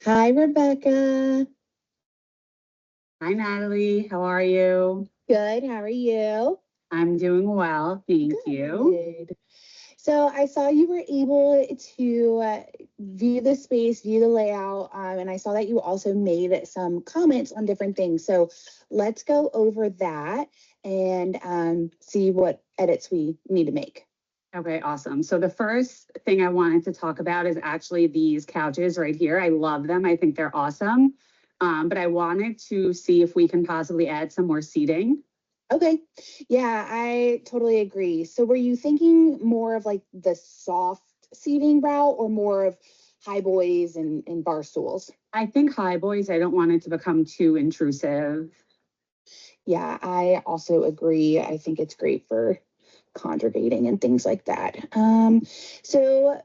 Hi, Rebecca. Hi, Natalie. How are you? Good. How are you? I'm doing well. Thank you. Good. So I saw you were able to view the space, view the layout, and I saw that you also made some comments on different things. So let's go over that and see what edits we need to make. Okay, awesome. So the first thing I wanted to talk about is actually these couches right here. I love them. I think they're awesome. But I wanted to see if we can possibly add some more seating. Okay. Yeah, I totally agree. So were you thinking more of like the soft seating route or more of high boys and bar stools? I think high boys, I don't want it to become too intrusive. Yeah, I also agree. I think it's great for congregating and things like that. So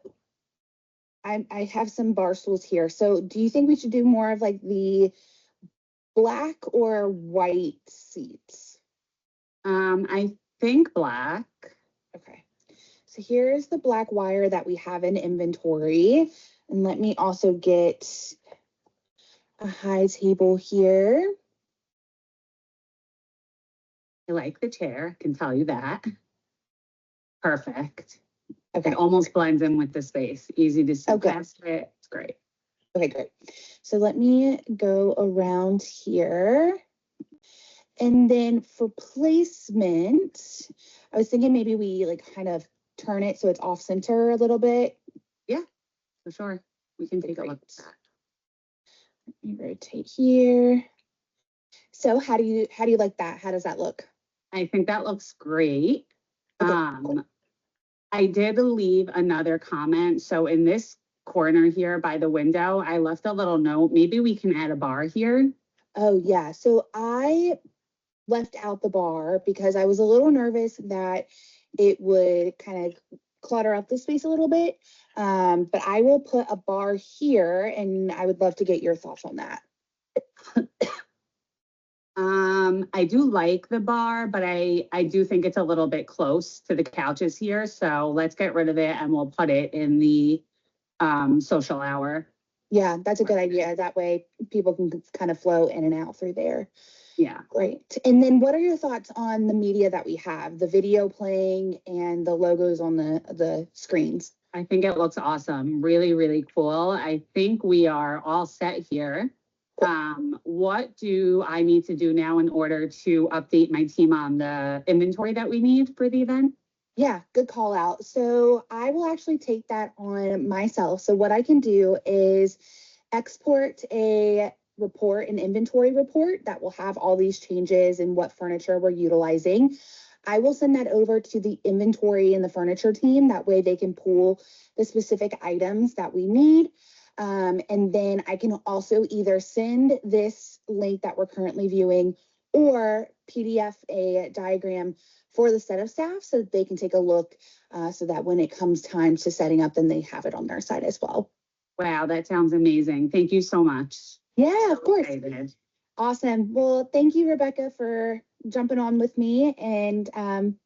I have some bar stools here. So do you think we should do more of like the black or white seats? I think black. Okay. So here's the black wire that we have in inventory. And let me also get a high table here. I like the chair, I can tell you that. Perfect. Okay. It almost blends in with the space. Easy to see past it. It's great. Okay, great. So let me go around here. And then for placement, I was thinking maybe we like kind of turn it so it's off center a little bit. Yeah, for sure. We can take a look at that. Let me rotate here. So how do you like that? How does that look? I think that looks great. Okay, cool. I did leave another comment. So in this corner here by the window, I left a little note. Maybe we can add a bar here. Oh yeah. So I left out the bar because I was a little nervous that it would kind of clutter up the space a little bit. But I will put a bar here and I would love to get your thoughts on that. I do like the bar, but I do think it's a little bit close to the couches here. So let's get rid of it and we'll put it in the social hour. Yeah, that's a good idea. That way people can kind of flow in and out through there. Yeah. Great. And then what are your thoughts on the media that we have, the video playing and the logos on the screens? I think it looks awesome. Really, really cool. I think we are all set here. What do I need to do now in order to update my team on the inventory that we need for the event? Yeah, good call out. So I will actually take that on myself. So what I can do is export a report, an inventory report that will have all these changes and what furniture we're utilizing. I will send that over to the inventory and the furniture team. That way they can pull the specific items that we need. And then I can also either send this link that we're currently viewing or PDF a diagram for the set of staff so that they can take a look so that when it comes time to setting up, then they have it on their side as well. Wow, that sounds amazing. Thank you so much. Yeah, of course. Awesome. Well, thank you, Rebecca, for jumping on with me. And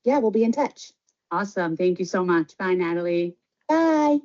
yeah, we'll be in touch. Awesome. Thank you so much. Bye, Natalie. Bye.